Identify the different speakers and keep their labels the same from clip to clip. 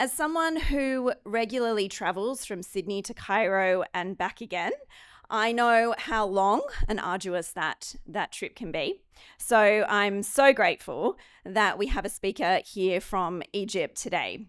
Speaker 1: As someone who regularly travels from Sydney to Cairo and back again, I know how long and arduous that trip can be. So I'm so grateful that we have a speaker here from Egypt today.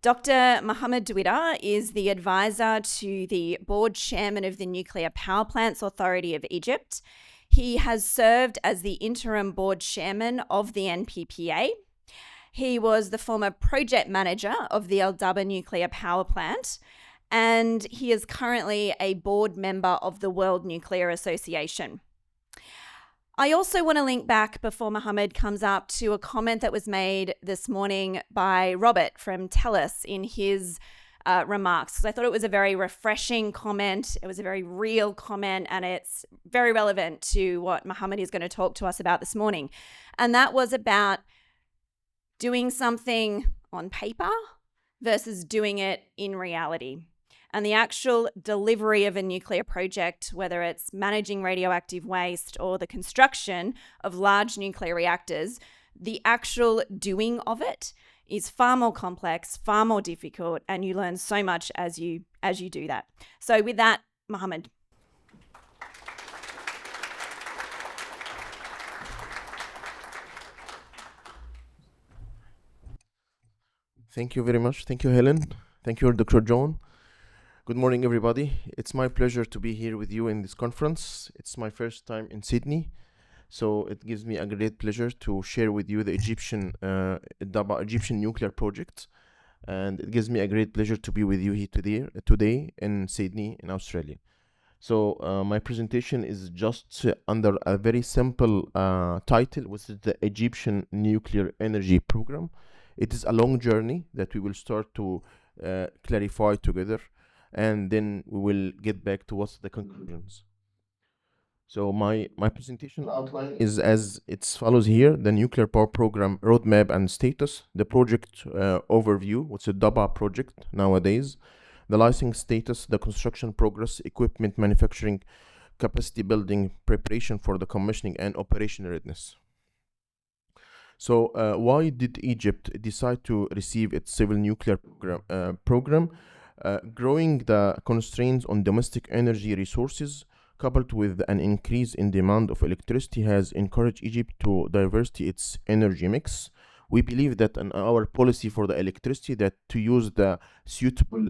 Speaker 1: Dr. Mohammed Dwiddar is the advisor to the board chairman of the Nuclear Power Plants Authority of Egypt. He has served as the interim board chairman of the NPPA. He was the former project manager of the El-Dabaa Nuclear Power Plant, and he is currently a board member of the World Nuclear Association. I also want to link back before Mohammed comes up to a comment that was made this morning by Robert from TELUS in his remarks, because I thought it was a very refreshing comment. It was a very real comment, and it's very relevant to what Mohammed is going to talk to us about this morning. And that was about doing something on paper versus doing it in reality. And the actual delivery of a nuclear project, whether it's managing radioactive waste or the construction of large nuclear reactors, the actual doing of it is far more complex, far more difficult, and you learn so much as you do that. So with that, Mohammed.
Speaker 2: Thank you very much. Thank you, Helen. Thank you, Dr. John. Good morning, everybody. It's my pleasure to be here with you in this conference. It's my first time in Sydney, so it gives me a great pleasure to share with you the Egyptian nuclear project, and it gives me a great pleasure to be with you here today in Sydney, in Australia. So my presentation is just under a very simple title, which is the Egyptian Nuclear Energy Program. It is a long journey that we will start to clarify together, and then we will get back to what's the conclusions. So my presentation outline is as it follows here: the Nuclear Power Program roadmap and status, the project overview, what's a Dabaa project nowadays, the license status, the construction progress, equipment manufacturing, capacity building, preparation for the commissioning, and operational readiness. So why did Egypt decide to receive its civil nuclear program? Growing the constraints on domestic energy resources, coupled with an increase in demand of electricity, has encouraged Egypt to diversify its energy mix. We believe that in our policy for the electricity, that to use the suitable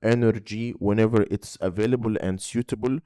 Speaker 2: energy whenever it's available and suitable.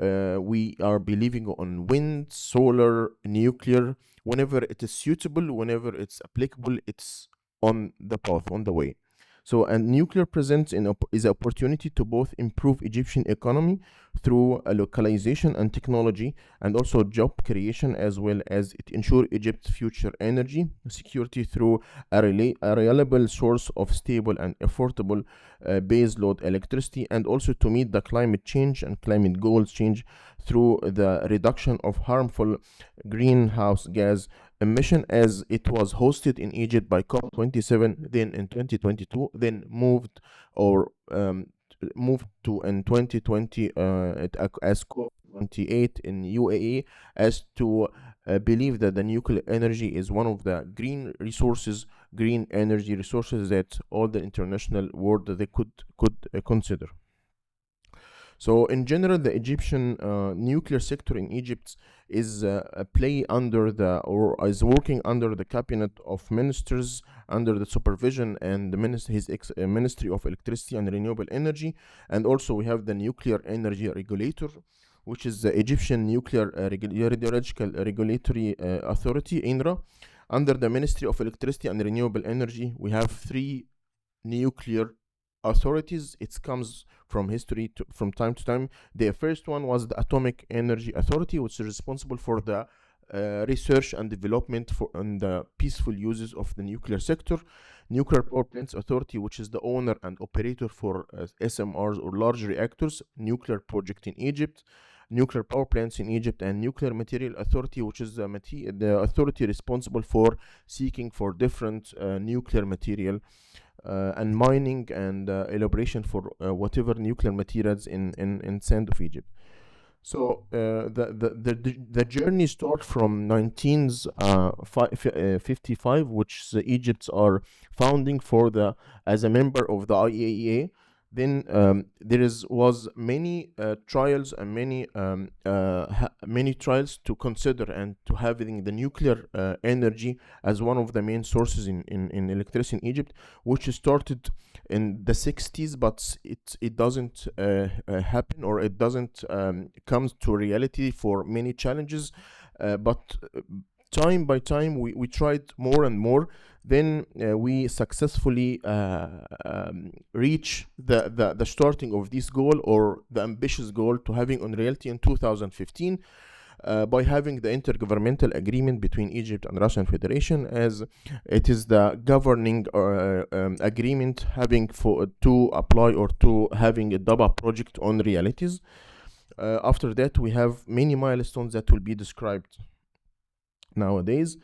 Speaker 2: We are believing on wind, solar, nuclear. Whenever it is suitable, whenever it's applicable, it's on the path, on the way. So, and nuclear presents is an opportunity to both improve Egyptian economy through a localization and technology, and also job creation, as well as it ensure Egypt's future energy security through a reliable source of stable and affordable baseload electricity, and also to meet the climate change and climate goals change through the reduction of harmful greenhouse gas emission, as it was hosted in Egypt by COP27 then in 2022, then moved to in 2020 as COP28 in UAE, as to believe that the nuclear energy is one of the green energy resources that all the international world that they could consider. So in general, the Egyptian nuclear sector in Egypt is is working under the cabinet of ministers, under the supervision and the Ministry of Electricity and Renewable Energy, and also we have the Nuclear Energy Regulator, which is the Egyptian Nuclear Radiological Regulatory Authority, INRA. Under the Ministry of Electricity and Renewable Energy, we have 3 nuclear authorities. It comes from history from time to time. The first one was the Atomic Energy Authority, which is responsible for the research and development on the peaceful uses of the nuclear sector. Nuclear Power Plants Authority, which is the owner and operator for SMRs or large reactors, nuclear project in Egypt, nuclear power plants in Egypt, and Nuclear Material Authority, which is the authority responsible for seeking for different nuclear material and mining and elaboration for whatever nuclear materials in sand of Egypt. So the journey starts from 1955, which the Egypts are founding for the as a member of the IAEA. Then was many trials and many trials to consider and to having the nuclear energy as one of the main sources in electricity in Egypt, which started in the 60s, but it doesn't happen, or it doesn't come to reality for many challenges. But time by time we tried more and more. Then we successfully reach the starting of this goal, or the ambitious goal, to having on reality in 2015, by having the intergovernmental agreement between Egypt and Russian Federation, as it is the governing agreement having to apply or to having a Dabaa project on realities. After that, we have many milestones that will be described nowadays.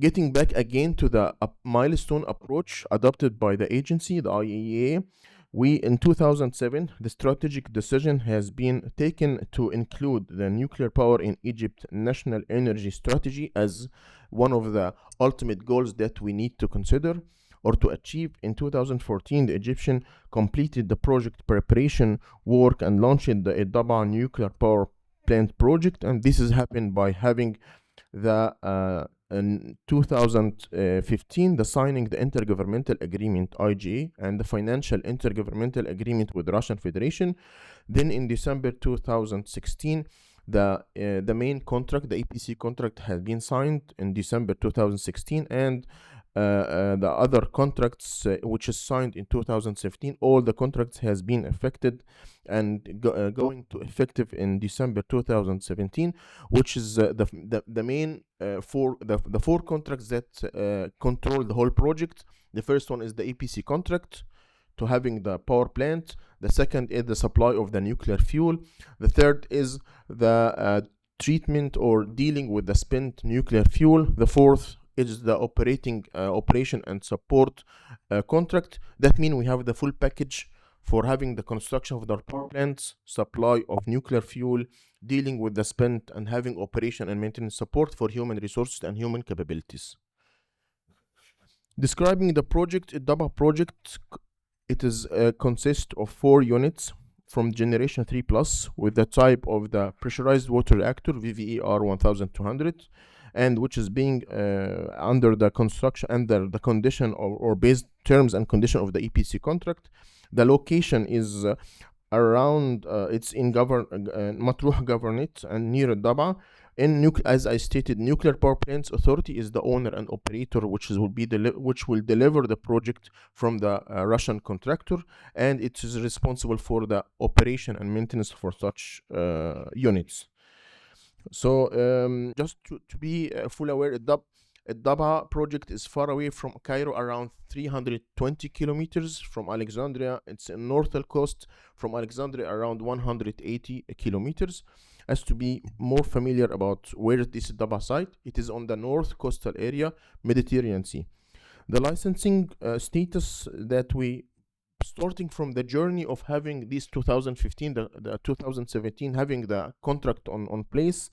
Speaker 2: Getting back again to the milestone approach adopted by the agency, the IAEA, in 2007, the strategic decision has been taken to include the nuclear power in Egypt's national energy strategy as one of the ultimate goals that we need to consider or to achieve. In 2014, the Egyptian completed the project preparation work and launched the El-Dabaa Nuclear Power Plant project, and this has happened by having in 2015, the signing the intergovernmental agreement IGA and the financial intergovernmental agreement with Russian Federation. Then in December 2016, the main contract, the EPC contract, has been signed in December 2016, and the other contracts which is signed in 2017, all the contracts has been affected and going to effective in December 2017, which is the main the four contracts that control the whole project. The first one is the EPC contract to having the power plant. The second is the supply of the nuclear fuel. The third is the treatment or dealing with the spent nuclear fuel. The fourth is the operation and support contract. That means we have the full package for having the construction of the power plants, supply of nuclear fuel, dealing with the spent, and having operation and maintenance support for human resources and human capabilities. Describing the project, El-Dabaa project, it is consists of 4 units from generation 3 plus with the type of the pressurized water reactor VVER 1200, and which is being under the construction, under the condition or based terms and condition of the EPC contract. The location is around, it's in Matrouh Governorate and near El-Dabaa. As I stated, Nuclear Power Plants Authority is the owner and operator, which will deliver the project from the Russian contractor, and it is responsible for the operation and maintenance for such units. So just to be full aware, El-Dabaa project is far away from Cairo, around 320 kilometers from Alexandria. It's in northern coast from Alexandria, around 180 kilometers. As to be more familiar about where this El-Dabaa site, it is on the north coastal area, Mediterranean Sea. The licensing status that we, starting from the journey of having this 2015, the 2017, having the contract on place,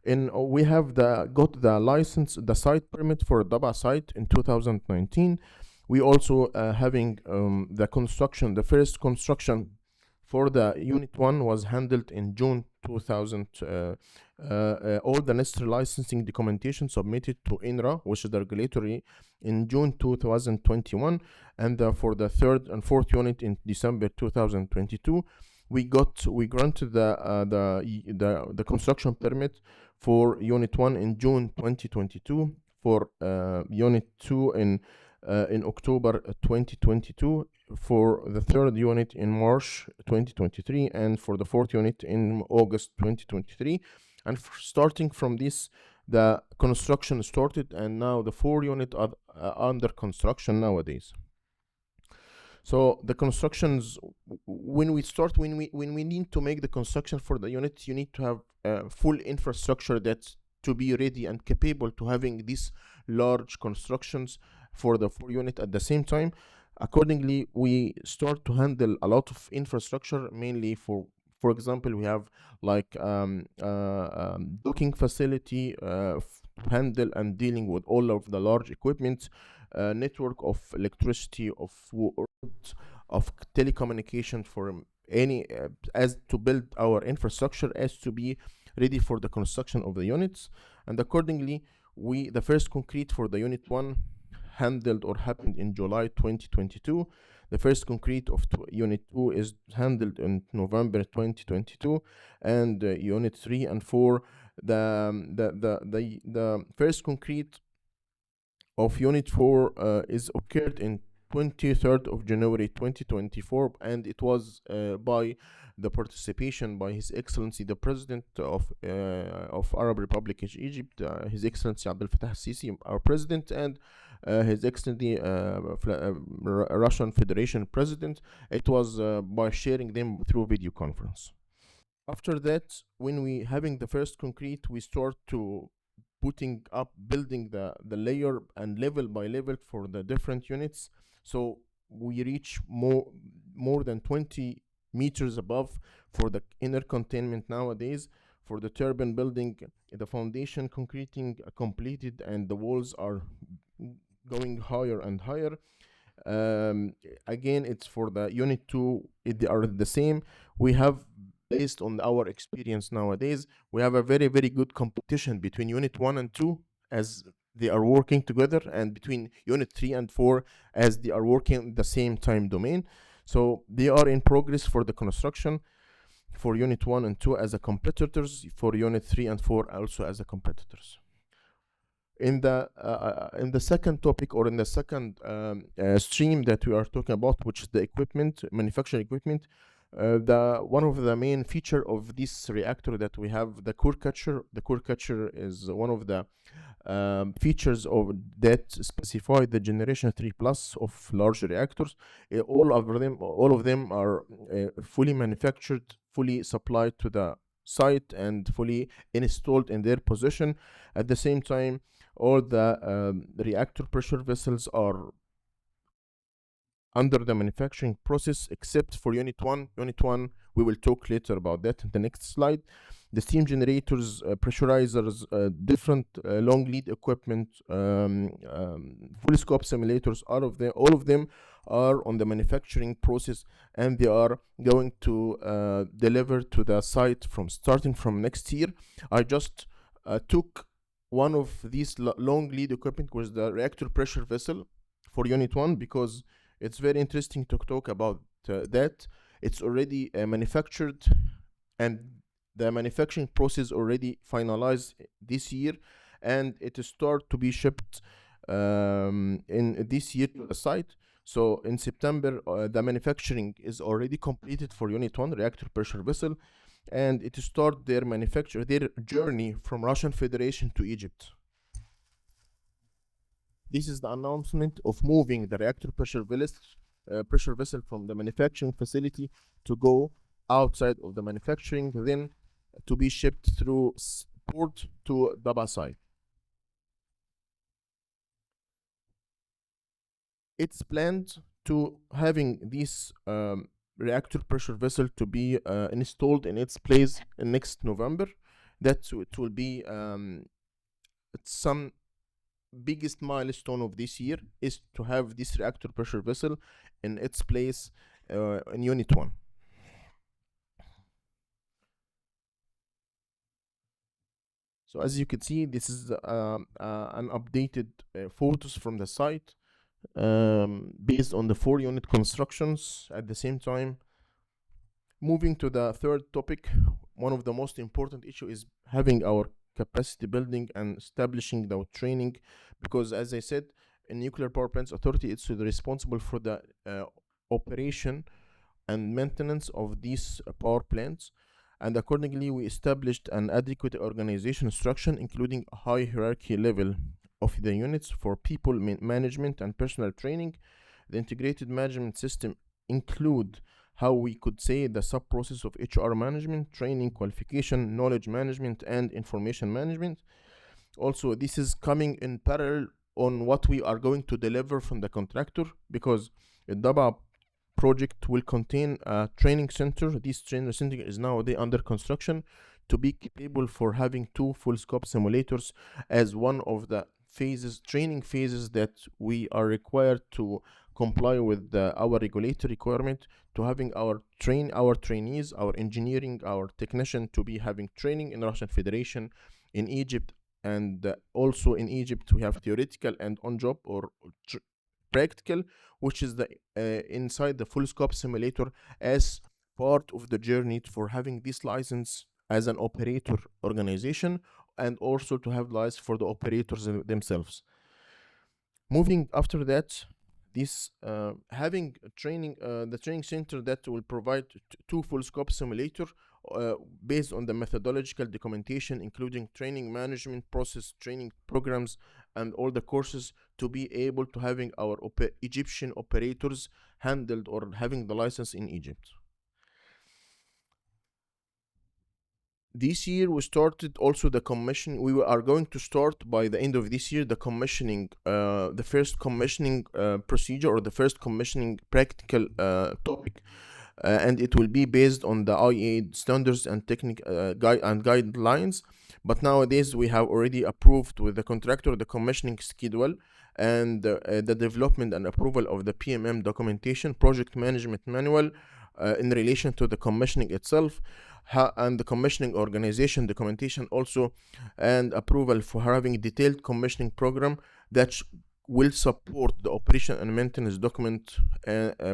Speaker 2: and we have got the license, the site permit for El-Dabaa site in 2019. We also having the construction, the first construction for the unit 1 was handled in June 2000. All the necessary licensing documentation submitted to INRA, which is the regulatory, in June 2021, and for the third and fourth unit in December 2022. We granted the construction permit for unit 1 in June 2022, for unit 2 in October 2022, for the third unit in March 2023, and for the fourth unit in August 2023. And starting from this, the construction started, and now the 4 units are under construction nowadays. So the constructions, when we need to make the construction for the units, you need to have full infrastructure that's to be ready and capable to having these large constructions for the 4 units at the same time. Accordingly, we start to handle a lot of infrastructure, mainly for For example, we have like docking facility to handle and dealing with all of the large equipment, network of electricity, of of telecommunication for any as to build our infrastructure as to be ready for the construction of the units. And accordingly, the first concrete for the unit 1 handled or happened in July 2022. The first concrete of unit 2 is handled in November 2022, and unit 3 and 4, the first concrete of unit 4 is occurred in 23rd of January 2024, and it was by the participation by His Excellency the President of Arab Republic of Egypt, His Excellency Abdel Fattah al-Sisi, our President, and His Excellency Russian Federation President. It was by sharing them through video conference. After that, when we having the first concrete, we start to building the layer and level by level for the different units. So we reach more than 20 meters above for the inner containment nowadays. For the turbine building, the foundation concreting completed, and the walls are going higher and higher. Again, it's for the unit 2, they are the same. We have, based on our experience nowadays, we have a very, very good competition between unit 1 and 2 as they are working together, and between unit 3 and 4 as they are working the same time domain. So they are in progress for the construction for unit 1 and 2 as a competitors, for unit 3 and 4 also as a competitors. In the second topic, or in the second stream that we are talking about, which is the equipment, manufacturing equipment, one of the main feature of this reactor that we have, the core catcher. The core catcher is one of the features of that specify the generation 3 plus of large reactors. All of them are fully manufactured, fully supplied to the site, and fully installed in their position. At the same time, all the reactor pressure vessels are under the manufacturing process, except for unit 1. Unit 1, we will talk later about that in the next slide. The steam generators, pressurizers, different long lead equipment, full scope simulators, all of them are on the manufacturing process, and they are going to deliver to the site starting from next year. I just took one of these long lead equipment, was the reactor pressure vessel for unit 1, because it's very interesting to talk about that. It's already manufactured, and the manufacturing process already finalized this year, and it start to be shipped in this year to the site. So in September, the manufacturing is already completed for unit 1, reactor pressure vessel, and it start their journey from Russian Federation to Egypt. This is the announcement of moving the reactor pressure vessel from the manufacturing facility to go outside of the manufacturing, then to be shipped through port to El-Dabaa Site. It's planned to having this reactor pressure vessel to be installed in its place in next November. That it will be some biggest milestone of this year is to have this reactor pressure vessel in its place in unit 1. So as you can see, this is an updated photos from the site based on the 4 unit constructions at the same time. Moving to the third topic, one of the most important issue is having our capacity building and establishing the training, because as I said, in Nuclear Power Plants Authority, it's responsible for the operation and maintenance of these power plants, and accordingly we established an adequate organization structure, including a high hierarchy level of the units for people management and personal training. The integrated management system include, how we could say, the sub-process of HR management, training, qualification, knowledge management, and information management. Also, this is coming in parallel on what we are going to deliver from the contractor, because El-Dabaa project will contain a training center. This training center is nowadays under construction to be capable for having 2 full scope simulators as one of the training phases that we are required to comply with our regulatory requirement, to having our trainees, our engineering, our technician to be having training in Russian Federation, in Egypt, and also in Egypt we have theoretical and on-job or practical, which is the inside the full scope simulator as part of the journey for having this license as an operator organization, and also to have license for the operators themselves. Moving after that, this having training, the training center that will provide 2 full scope simulator based on the methodological documentation, including training management process, training programs, and all the courses to be able to having our Egyptian operators handled or having the license in Egypt. This year we started also the commission. We are going to start by the end of this year the commissioning, the first commissioning procedure, or the first commissioning practical topic, and it will be based on the IEA standards and guidelines. But nowadays we have already approved with the contractor the commissioning schedule and the development and approval of the PMM documentation, project management manual, in relation to the commissioning itself, and the commissioning organization documentation also, and approval for having detailed commissioning program that will support the operation and maintenance document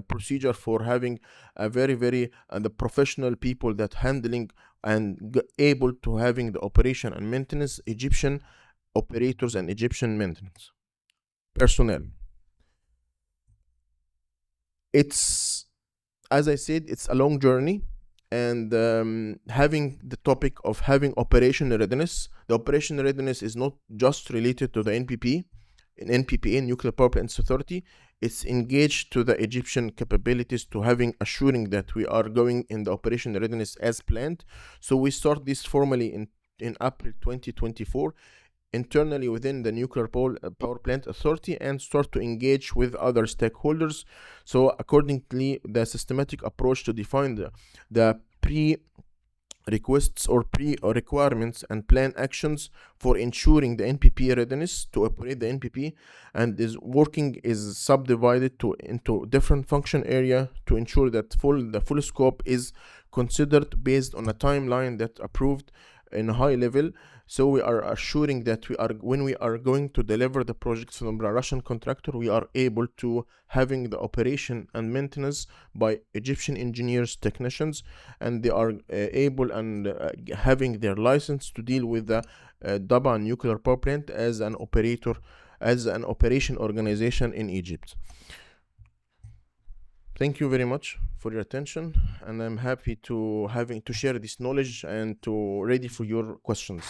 Speaker 2: procedure for having a very the professional people that handling and able to having the operation and maintenance Egyptian operators and Egyptian maintenance personnel. It's, as I said, it's a long journey, and having the topic of having operational readiness. The operational readiness is not just related to the NPP, NPPA, Nuclear Power Plants Authority. It's engaged to the Egyptian capabilities to having assuring that we are going in the operational readiness as planned. So we start this formally in April 2024 internally within the Nuclear Power Plant Authority, and start to engage with other stakeholders. So accordingly, the systematic approach to define the pre-requests or pre-requirements and plan actions for ensuring the NPP readiness to operate the NPP, and is subdivided into different function area to ensure that the full scope is considered based on a timeline that approved in a high level. So we are assuring that when we are going to deliver the projects from the Russian contractor, we are able to having the operation and maintenance by Egyptian engineers, technicians, and they are able and having their license to deal with the Dabaa Nuclear Power Plant as an operator, as an operation organization in Egypt. Thank you very much for your attention, and I'm happy to share this knowledge and ready for your questions.